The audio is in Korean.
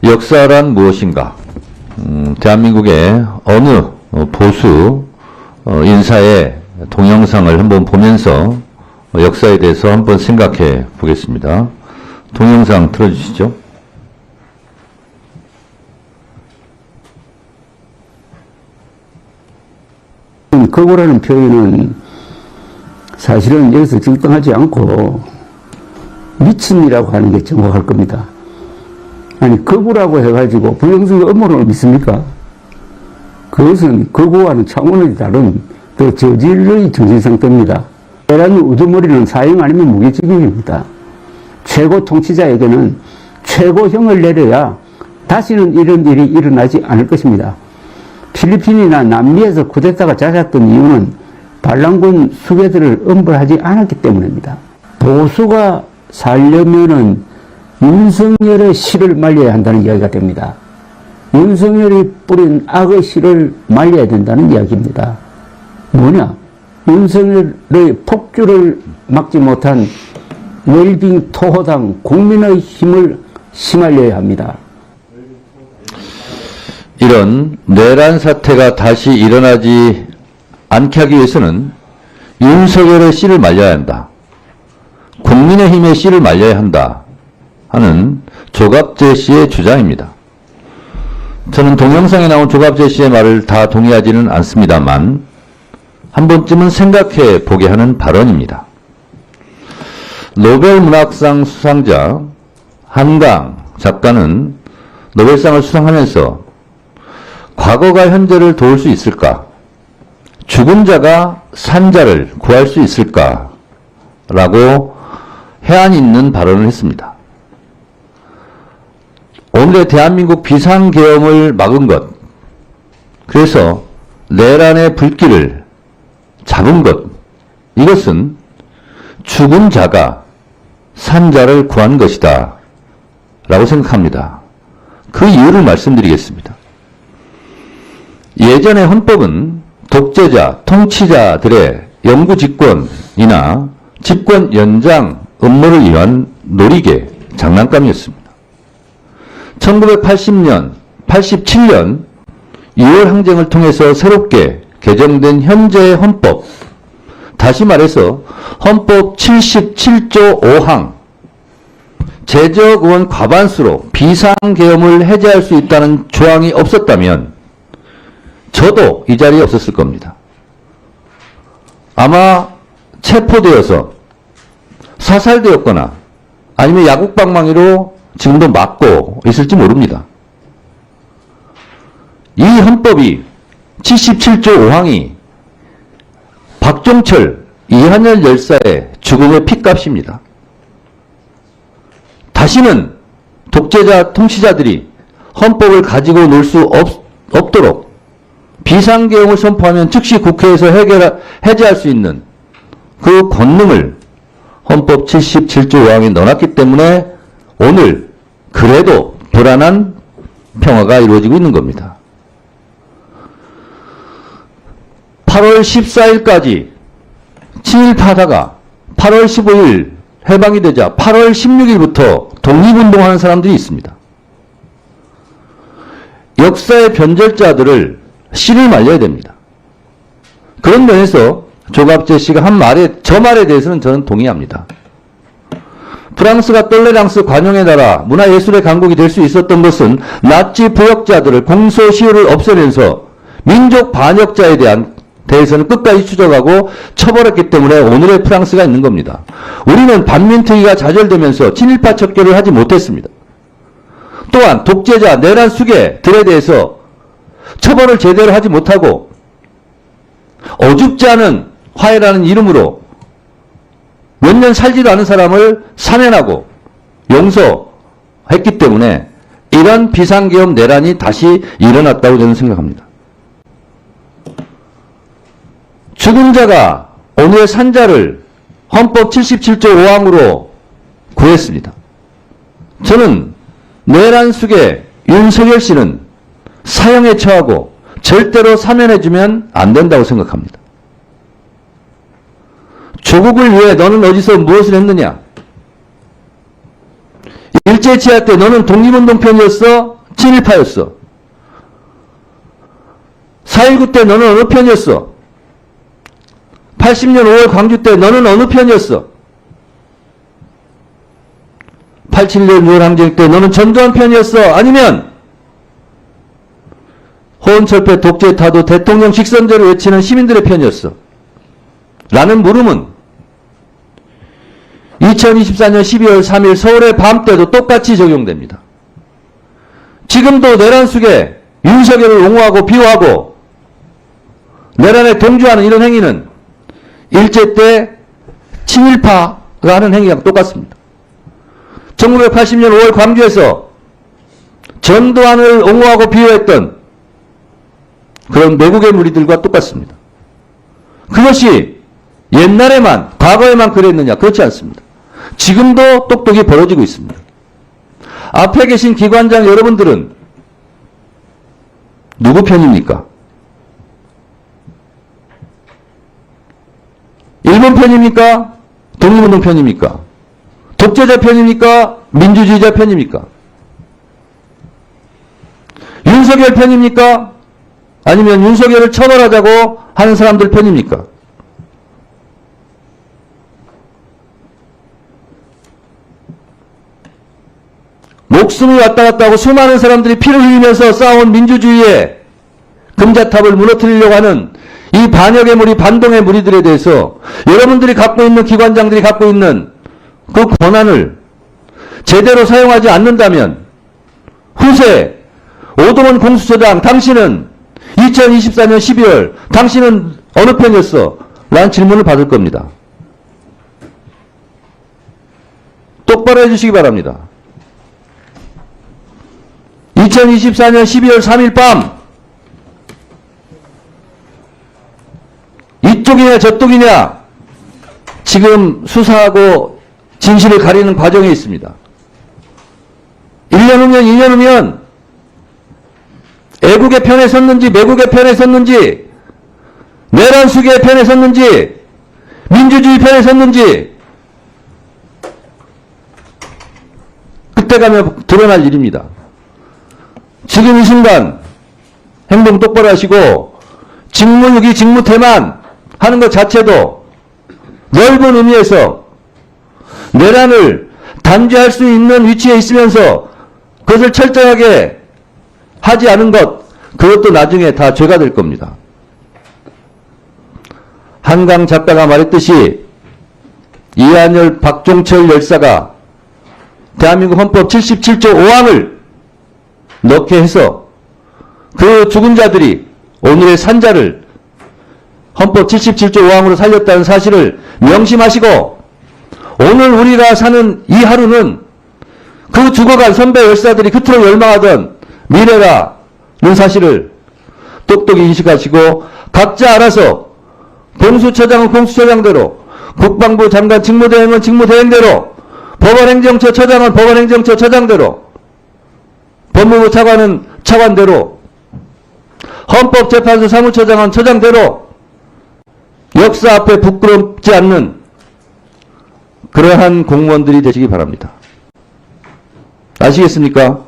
역사란 무엇인가? 대한민국의 어느 보수 인사의 동영상을 한번 보면서 역사에 대해서 한번 생각해 보겠습니다. 동영상 틀어주시죠. 거부라는 표현은 사실은 여기서 적당하지 않고 미친이라고 하는 게 정확할 겁니다. 아니, 거부라고 해가지고 부정선거 음모론을 믿습니까? 그것은 거부와는 차원이 다른 또 저질의 정신 상태입니다. 내란 우두머리는 사형 아니면 무기징역입니다. 최고 통치자에게는 최고형을 내려야 다시는 이런 일이 일어나지 않을 것입니다. 필리핀이나 남미에서 쿠데타가 잦았던 이유는 반란군 수괴들을 엄벌하지 않았기 때문입니다. 보수가 살려면은 윤석열의 씨를 말려야 한다는 이야기가 됩니다. 윤석열이 뿌린 악의 씨를 말려야 된다는 이야기입니다. 뭐냐? 윤석열의 폭주를 막지 못한 웰빙 토호당 국민의 힘을 심알려야 합니다. 이런 내란 사태가 다시 일어나지 않게 하기 위해서는 윤석열의 씨를 말려야 한다. 국민의힘의 씨를 말려야 한다. 하는 조갑재 씨의 주장입니다. 저는 동영상에 나온 조갑재 씨의 말을 다 동의하지는 않습니다만 한 번쯤은 생각해 보게 하는 발언입니다. 노벨 문학상 수상자 한강 작가는 노벨상을 수상하면서 과거가 현재를 도울 수 있을까? 죽은 자가 산 자를 구할 수 있을까? 라고 해안 있는 발언을 했습니다. 오늘의 대한민국 비상계엄을 막은 것, 그래서 내란의 불길을 잡은 것, 이것은 죽은 자가 산 자를 구한 것이다 라고 생각합니다. 그 이유를 말씀드리겠습니다. 예전의 헌법은 독재자, 통치자들의 영구집권이나 집권 연장 음모를 위한 놀이개, 장난감이었습니다. 1980년, 87년 2월 항쟁을 통해서 새롭게 개정된 현재의 헌법, 다시 말해서 헌법 77조 5항, 재적 의원 과반수로 비상계엄을 해제할 수 있다는 조항이 없었다면 저도 이 자리에 없었을 겁니다. 아마 체포되어서 사살되었거나 아니면 야국방망이로 지금도 맞고 있을지 모릅니다. 이 헌법이 77조 5항이 박종철, 이한열 열사의 죽음의 핏값입니다. 다시는 독재자, 통치자들이 헌법을 가지고 놀 수 없도록 비상계엄을 선포하면 즉시 국회에서 해제할 수 있는 그 권능을 헌법 77조 5항에 넣어놨기 때문에 오늘 그래도 불안한 평화가 이루어지고 있는 겁니다. 8월 14일까지 친일파다가 8월 15일 해방이 되자 8월 16일부터 독립운동하는 사람들이 있습니다. 역사의 변절자들을 씨를 말려야 됩니다. 그런 면에서 조갑재 씨가 한 말에, 저 말에 대해서는 저는 동의합니다. 프랑스가 똘레랑스 관용의 나라, 문화예술의 강국이 될 수 있었던 것은 나치 부역자들을 공소시효를 없애면서 민족 반역자에 대해서는 끝까지 추적하고 처벌했기 때문에 오늘의 프랑스가 있는 겁니다. 우리는 반민특위가 좌절되면서 친일파 척결을 하지 못했습니다. 또한 독재자, 내란 수괴들에 대해서 처벌을 제대로 하지 못하고 어줍지 않은 화해라는 이름으로 몇 년 살지도 않은 사람을 사면하고 용서했기 때문에 이런 비상계엄 내란이 다시 일어났다고 저는 생각합니다. 죽은 자가 오늘의 산자를 헌법 77조 5항으로 구했습니다. 저는 내란 수괴 윤석열 씨는 사형에 처하고 절대로 사면해주면 안 된다고 생각합니다. 조국을 위해 너는 어디서 무엇을 했느냐? 일제치하 때 너는 독립운동 편이었어? 친일파였어? 4.19 때 너는 어느 편이었어? 80년 5월 광주 때 너는 어느 편이었어? 87년 6월 항쟁 때 너는 전두환 편이었어? 아니면 호언철폐 독재 타도 대통령 직선제를 외치는 시민들의 편이었어? 라는 물음은 2024년 12월 3일 서울의 밤 때도 똑같이 적용됩니다. 지금도 내란 속에 윤석열을 옹호하고 비호하고 내란에 동조하는 이런 행위는 일제 때 친일파가 하는 행위랑 똑같습니다. 1980년 5월 광주에서 전두환을 옹호하고 비호했던 그런 매국의 무리들과 똑같습니다. 그것이 옛날에만, 과거에만 그랬느냐? 그렇지 않습니다. 지금도 똑똑히 벌어지고 있습니다. 앞에 계신 기관장 여러분들은 누구 편입니까? 일본 편입니까? 독립운동 편입니까? 독재자 편입니까? 민주주의자 편입니까? 윤석열 편입니까? 아니면 윤석열을 처벌하자고 하는 사람들 편입니까? 목숨이 왔다 갔다 하고 수많은 사람들이 피를 흘리면서 쌓아온 민주주의의 금자탑을 무너뜨리려고 하는 이 반역의 무리, 반동의 무리들에 대해서 여러분들이 갖고 있는 기관장들이 갖고 있는 그 권한을 제대로 사용하지 않는다면 후세 오동원 공수처장 당신은 2024년 12월 당신은 어느 편이었어? 라는 질문을 받을 겁니다. 똑바로 해주시기 바랍니다. 2024년 12월 3일 밤 이쪽이냐 저쪽이냐 지금 수사하고 진실을 가리는 과정에 있습니다. 1년 후면 2년 후면 애국의 편에 섰는지 매국의 편에 섰는지 내란 수계의 편에 섰는지 민주주의 편에 섰는지 그때 가면 드러날 일입니다. 지금 이 순간 행동 똑바로 하시고 직무유기 직무태만 하는 것 자체도 넓은 의미에서 내란을 단죄할 수 있는 위치에 있으면서 그것을 철저하게 하지 않은 것, 그것도 나중에 다 죄가 될 겁니다. 한강 작가가 말했듯이 이한열, 박종철 열사가 대한민국 헌법 77조 5항을 넣게 해서 그 죽은 자들이 오늘의 산자를 헌법 77조 5항으로 살렸다는 사실을 명심하시고 오늘 우리가 사는 이 하루는 그 죽어간 선배 열사들이 그토록 열망하던 미래라는 사실을 똑똑히 인식하시고 각자 알아서 공수처장은 공수처장대로 국방부 장관 직무대행은 직무대행대로 법원행정처 처장은 법원행정처 처장대로 법무부 차관은 차관대로 헌법재판소 사무처장은 처장대로 역사 앞에 부끄럽지 않는 그러한 공무원들이 되시기 바랍니다. 아시겠습니까?